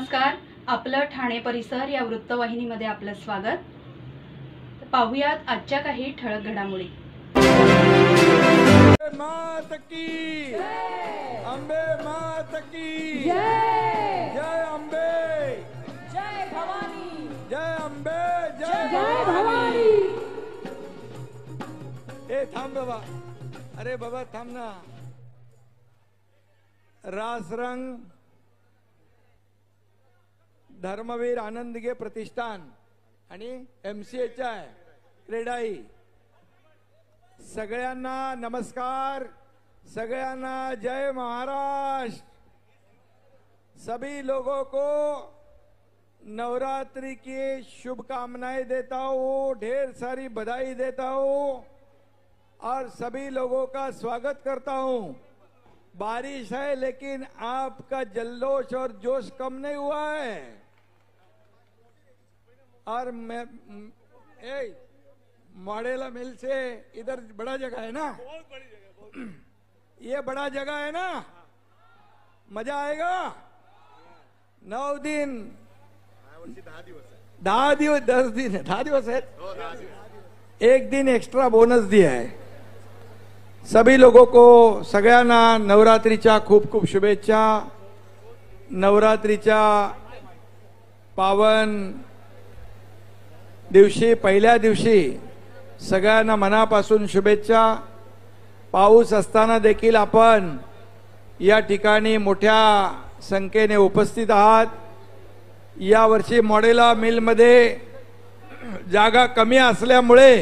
नमस्कार. आपलं ठाणे परिसर या वृत्तवाहिनीमध्ये आपलं स्वागत. पाहुयात आजच्या काही ठळक घडामोडी. मात की जय, अंबे मात की जय, जय अंबे, जय भवानी, जय अंबे, जय भवानी. ए थांब बाबा, अरे बाबा थांब ना. रासरंग धर्मवीर आनंदगे प्रतिष्ठान आणि MCHI क्रेडाई सगळ्यांना नमस्कार. सगळ्यांना जय महाराष्ट्र. सभी लोगों को नवरात्रि की शुभकामनाएं देता हूँ, ढेर सारी बधाई देता हूँ और सभी लोगों का स्वागत करता हूँ. बारिश है लेकिन आपका जल्लोष और जोश कम नहीं हुआ है. और मैं मॉडेला मिल से इधर बड़ा जगह है ना, बहुत बड़ी जगह, ये बड़ा जगह है ना, मजा आएगा. 9 दिन 10 दिवस 10 दिन 10 दिवस है. 1 दिन एक्स्ट्रा बोनस दिया है. सभी लोगों को सगळ्यांना नवरात्रीच्या खूप खूप शुभेच्छा. नवरात्रीच्या पावन दिवशी पहिल्या दिवशी सगळ्यांना मनापासून शुभेच्छा. पाऊस असताना देखील आपण या ठिकाणी मोठ्या संख्येने उपस्थित आहात. या वर्षी मॉडेला मिलमध्ये जागा कमी असल्यामुळे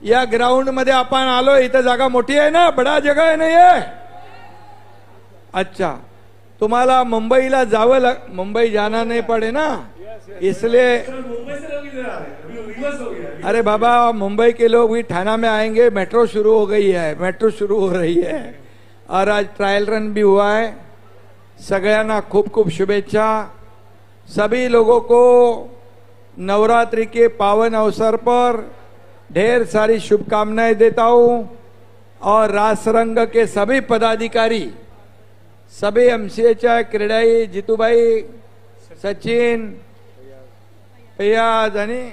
या ग्राउंड मध्ये आपण आलो. इथं जागा मोठी आहे ना, बडा जगह आहे ना ये. अच्छा, तुम्हाला मुंबईला जावं मुंबई जाना नहीं पड़े ना, इसलिए अरे बाबा मुंबई के लोग भी ठाणा में आएंगे. मेट्रो शुरू हो गई है, मेट्रो शुरू हो रही है और आज ट्रायल रन भी हुआ है. सगळ्यांना खूप खूप शुभेच्छा. सभी लोगों को नवरात्रि के पावन अवसर पर ढेर सारी शुभकामनाएं देता हूं और रासरंग के सभी पदाधिकारी, सभी MCHI क्रेडाई, जितूबाई, सचिन, फैयाज आणि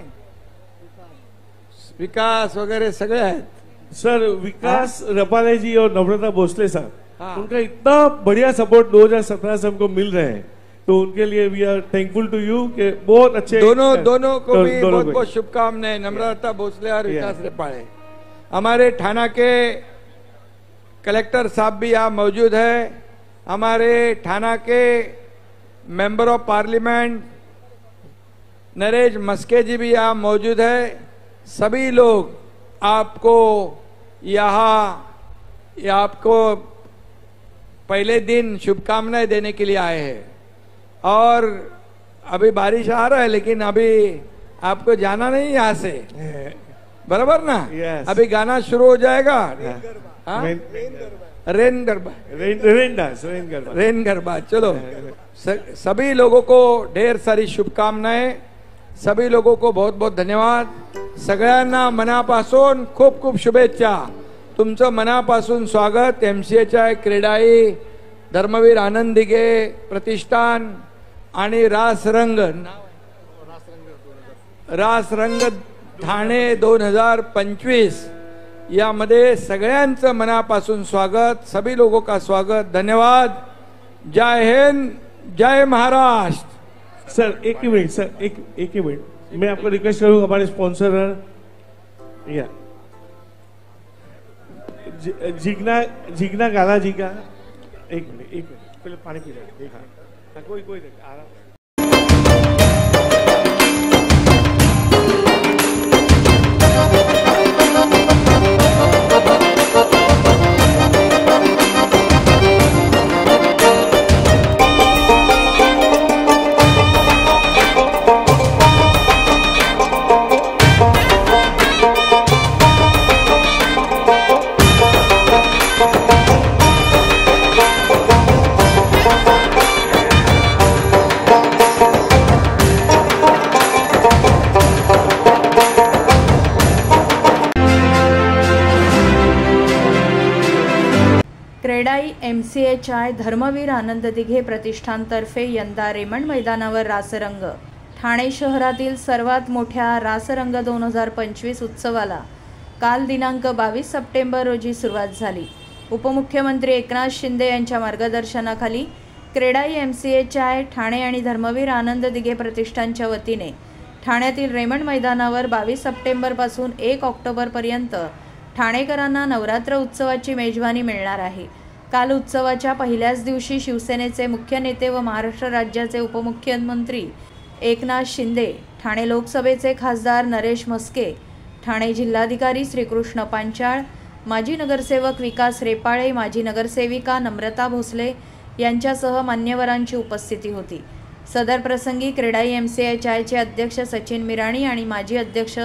विकास वगैरह सगळे आहेत. सर विकास रपाले जी और नम्रता भोसले सर, उनका इतना बढ़िया सपोर्ट 2017 से हमको मिल रहे हैं, तो उनके लिए we are thankful to you के बहुत अच्छे. दोनों को भी बहुत बहुत शुभकामनाएं. नम्रता भोसले और विकास रपाले. हमारे ठाणा के कलेक्टर साहब भी यहाँ मौजूद है. हमारे ठाणा के member of parliament Naresh Mhaske ji भी यहाँ मौजूद है. सभी लोग आपको आपको पहले दिन शुभकामनाएं देने के लिए आए हैं. और अभी बारिश आ रहा है लेकिन अभी आपको जाना नहीं यहाँ से, बराबर ना. अभी गाना शुरू हो जाएगा. रेन गरबा. चलो सभी लोगों को ढेर सारी शुभकामनाएं. सभी लोगों को बहुत बहुत धन्यवाद. सगळ्यांना मनापासून खूप खूप शुभेच्छा. तुमचं मनापासून स्वागत. MCHI क्रेडाई, धर्मवीर आनंदगे प्रतिष्ठान आणि रासरंग ठाणे 2025 यामध्ये सगळ्यांचं मनापासून स्वागत. सभी लोगों का स्वागत. धन्यवाद. जय हिंद, जय महाराष्ट्र. सर एक ही मिनट सर, एक ही मिनट, मैं आपको रिक्वेस्ट करूंगा हमारे स्पॉन्सर या जिग्ना गाला जी का. एक मिनट पहले पानी पी ले. कोई आराम. क्रेडाई MCHI धर्मवीर आनंद दिघे प्रतिष्ठानतर्फे यंदा रेमंड मैदानावर रासरंग। ठाणे शहरातील सर्वात मोठ्या रासरंग 2025 उत्सवाला काल दिनांक 22 सप्टेंबर रोजी सुरुवात झाली। उपमुख्यमंत्री एकनाथ शिंदे यांच्या मार्गदर्शनाखाली क्रेडाई MCHI ठाणे आणि धर्मवीर आनंद दिघे प्रतिष्ठानच्या वतीने ठाण्यातील रेमंड मैदानावर 22 सप्टेंबरपासून 1 ऑक्टोबरपर्यंत ठाणेकरांना नवरात्र उत्सवाची मेजवानी मिळणार आहे। काल उत्सवाच्या पहिल्याच दिवशी शिवसेनेचे मुख्य नेते व महाराष्ट्र राज्याचे उपमुख्यमंत्री एकनाथ शिंदे, ठाणे लोकसभेचे खासदार नरेश म्हस्के, ठाणे जिल्हाधिकारी श्रीकृष्ण पांचाळ, माजी नगरसेवक विकास रेपाळे, माजी नगरसेविका नम्रता भोसले यांच्यासह मान्यवरांची उपस्थिती होती। सदर प्रसंगी क्रेडाई MCHIचे अध्यक्ष सचिन मिराणी आणि माजी अध्यक्ष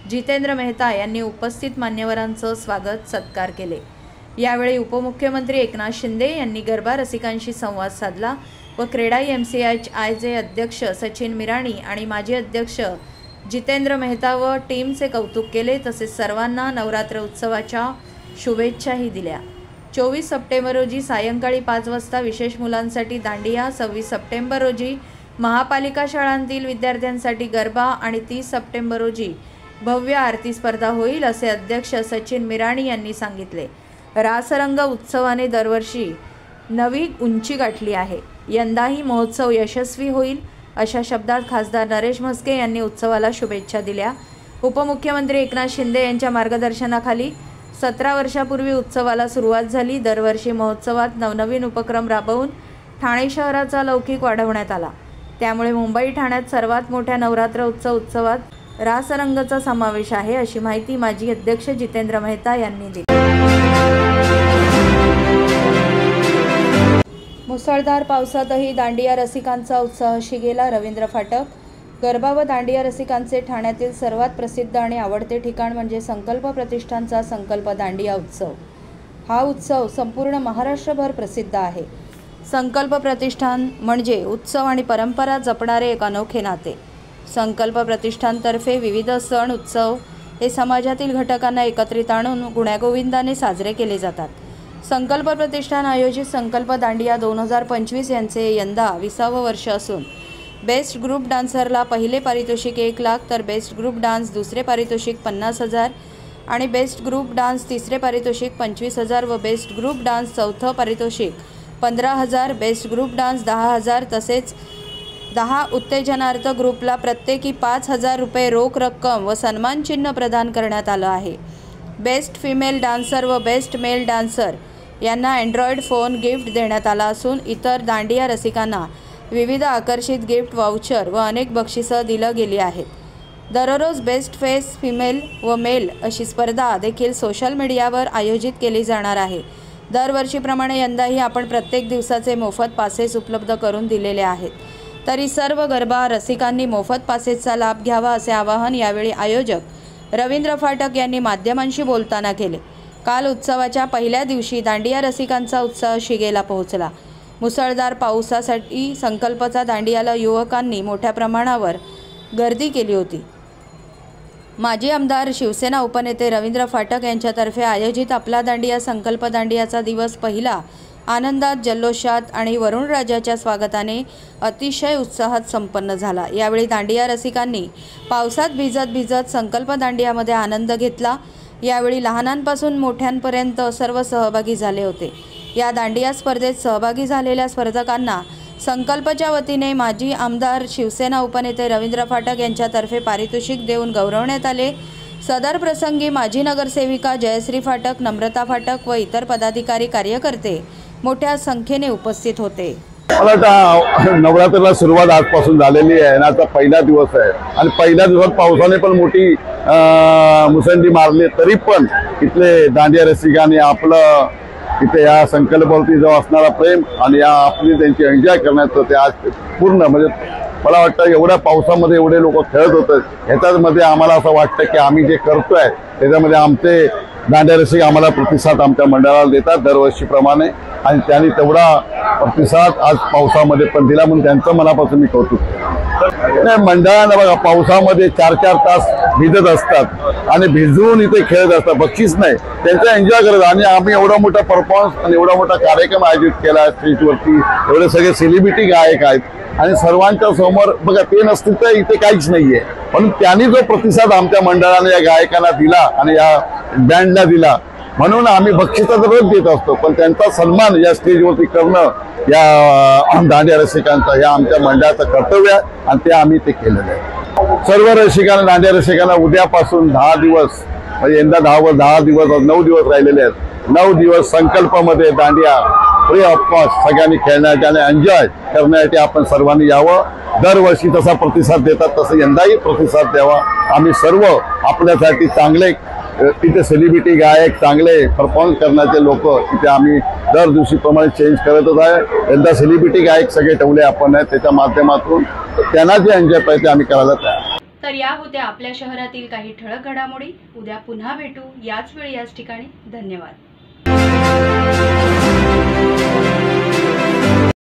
जितेंद्र मेहता यांनी उपस्थित मान्यवरांचं स्वागत सत्कार केले। यावेळी उपमुख्यमंत्री एकनाथ शिंदे यांनी गरबा रसिकांशी संवाद साधला व क्रेडाई MCHIचे अध्यक्ष सचिन मिराणी आणि माजी अध्यक्ष जितेंद्र मेहता व टीमचे कौतुक केले, तसेच सर्वांना नवरात्र उत्सवाच्या शुभेच्छाही दिल्या। 24 सप्टेंबर रोजी सायंकाळी 5 वाजता विशेष मुलांसाठी दांडिया, 26 सप्टेंबर रोजी महापालिका शाळांतील विद्यार्थ्यांसाठी गरबा आणि 30 सप्टेंबर रोजी भव्य आरती स्पर्धा होईल, असे अध्यक्ष सचिन मिराणी यांनी सांगितले। रासरंग उत्सवाने दरवर्षी नवी उंची गाठली आहे। यंदाही महोत्सव यशस्वी होईल, अशा शब्दात खासदार नरेश म्हस्के यांनी उत्सवाला शुभेच्छा दिल्या। उपमुख्यमंत्री एकनाथ शिंदे यांच्या मार्गदर्शनाखाली 17 वर्षापूर्वी उत्सवाला सुरुवात झाली। दरवर्षी महोत्सवात नवनवीन उपक्रम राबवून ठाणे शहराचा लौकिक वाढवण्यात आला। त्यामुळे मुंबई ठाण्यात सर्वात मोठ्या नवरात्र उत्सवात रासरंगचा समावेश आहे, अशी माहिती माजी अध्यक्ष जितेंद्र मेहता यांनी दिली। मुसळधार पावसातही दांडिया रसिकांचा उत्साह शिगेला। रवींद्र फाटक। गरबा व दांडिया रसिकांचे ठाण्यातील सर्वात प्रसिद्ध आणि आवडते ठिकाण म्हणजे संकल्प प्रतिष्ठानचा संकल्प दांडिया उत्सव। हा उत्सव संपूर्ण महाराष्ट्रभर प्रसिद्ध आहे। संकल्प प्रतिष्ठान म्हणजे उत्सव आणि परंपरा जपणारे एक अनोखे नाते। संकल्प प्रतिष्ठानतर्फे विविध सण उत्सव हे समाजातील घटकांना एकत्रित आणून गुण्यागोविंदाने साजरे केले जातात। संकल्प प्रतिष्ठान आयोजित संकल्प दांडिया 2025 यांचे यंदा 20वे वर्ष असून बेस्ट ग्रुप डान्सरला पहिले पारितोषिक 1 लाख, तर बेस्ट ग्रुप डान्स दुसरे पारितोषिक 50,000 आणि बेस्ट ग्रुप डान्स तिसरे पारितोषिक 25,000 व बेस्ट ग्रुप डान्स चौथं पारितोषिक 15,000, बेस्ट ग्रुप डान्स 10,000 तसेच 10 उत्तेजनार्थ ग्रुपला प्रत्येकी 5,000 रुपये रोख रक्कम व सन्मानचिन्ह प्रदान करण्यात आलं आहे। बेस्ट फिमेल डान्सर व बेस्ट मेल डान्सर यांना अँड्रॉइड फोन गिफ्ट देण्यात आला असून इतर दांडिया रसिकांना विविध आकर्षित गिफ्ट वाउचर व अनेक बक्षिसं दिली गेली आहेत। दररोज बेस्ट फेस फिमेल व मेल अशी स्पर्धा देखील सोशल मीडियावर आयोजित केली जाणार आहे। दरवर्षीप्रमाणे यंदाही आपण प्रत्येक दिवसाचे मोफत पासेस उपलब्ध करून दिलेले आहेत, तरी सर्व गरबा रसिकांनी मोफत पासेसचा लाभ घ्यावा, असे आवाहन यावेळी आयोजक रवींद्र फाटक यांनी माध्यमांशी बोलताना केले। काल उत्सवाच्या पहिल्या दिवशी दांडिया रसिकांचा उत्साह शिगेला पोहोचला। मुसळधार पावसासाठी संकल्पचा दांडियाला युवकांनी मोठ्या प्रमाणावर गर्दी केली होती। माजी आमदार शिवसेना उपनेते रवींद्र फाटक यांच्यातर्फे आयोजित आपला दांडिया संकल्प दांडियाचा दिवस पहिला आनंदात, जल्लोषात आणि वरुण राजाच्या स्वागताने अतिशय उत्साहात संपन्न झाला। यावेळी दांडिया रसिकांनी पावसात भिजत संकल्प दांडियामध्ये आनंद घेतला। यावेळी लहानांपासून मोठ्यांपर्यंत सर्व सहभागी झाले होते। या दांडिया स्पर्धेत सहभागी झालेल्या स्पर्धकांना संकल्पच्या वतीने माजी आमदार शिवसेना उपनेते रवींद्र फाटक यांच्यातर्फे पारितोषिक देऊन गौरवण्यात आले। सदर प्रसंगी माजी नगरसेविका जयश्री फाटक, नम्रता फाटक व इतर पदाधिकारी कार्यकर्ते मोठ्या संख्येने उपस्थित होते। मला आता नवरात्राला सुरुवात आजपासून झालेली आहे आणि आता पहिला दिवस आहे आणि पहिल्या दिवसात पावसाने पण मोठी मुसंडी मारली, तरी पण इथले दांडिया रसिकांनी आपलं इथे या संकल्पावरती जो असणारा प्रेम आणि या आपली त्यांची एन्जॉय करण्याचं ते आज पूर्ण म्हणजे मला वाटतं एवढ्या पावसामध्ये एवढे लोक खेळत होते, ह्याच्यामध्ये आम्हाला असं वाटतं की आम्ही जे करतोय त्याच्यामध्ये आमचे दांडिया रसिक आम्हाला प्रतिसाद आमच्या मंडळाला देतात दरवर्षीप्रमाणे आणि त्यांनी तेवढा प्रतिसाद आज पावसामध्ये पण दिला, म्हणून त्यांचं मनापासून मी कौतुक करतो। नाही, मंडळानं बघा पावसामध्ये 4-4 तास भिजत असतात आणि भिजवून इथे खेळत असतात, बक्षीस नाही, त्यांचा एन्जॉय करत. आणि आम्ही एवढा मोठा परफॉर्मन्स आणि एवढा मोठा कार्यक्रम आयोजित केला स्टेजवरती, एवढे सगळे सेलिब्रिटी गायक आहेत आणि सर्वांच्या समोर बघा ते नसतील तर इथे काहीच नाहीये. म्हणून त्यांनी जो प्रतिसाद आमच्या मंडळाने या गायकांना दिला आणि या बँडला दिला, म्हणून आम्ही बक्षिसाचा रोज देत असतो. पण त्यांचा सन्मान या स्टेजवरती करणं या दांडिया रसिकांचा, या आमच्या मंडळाचं कर्तव्य आहे आणि ते आम्ही ते केलेलं आहे. सर्व रसिकांना, दांडिया रसिकांना उद्यापासून 10 दिवस, म्हणजे यंदा 10 दिवस 9 दिवस राहिलेले आहेत. 9 दिवस संकल्पमध्ये दांडिया फ्री ऑफ कॉस्ट सगळ्यांनी खेळण्यासाठी आणि एन्जॉय करण्यासाठी आपण सर्वांनी यावं. दरवर्षी तसा प्रतिसाद देतात तसं यंदाही प्रतिसाद द्यावा. आम्ही सर्व आपल्यासाठी चांगले तिथे सेलिब्रिटी गायक, चांगले परफॉर्मन्स करण्याचे लोक तिथे आम्ही दर दिवशीप्रमाणे चेंज करतच आहे. यंदा सेलिब्रिटी गायक सगळे ठेवले आपण आहेत, त्याच्या माध्यमातून त्यांना जे एन्जॉय पाहिजे आम्ही करायला तयार. तर या होत्या आपल्या शहरातील काही ठळक घडामोडी. उद्या पुन्हा भेटू याच वेळी याच ठिकाणी. धन्यवाद.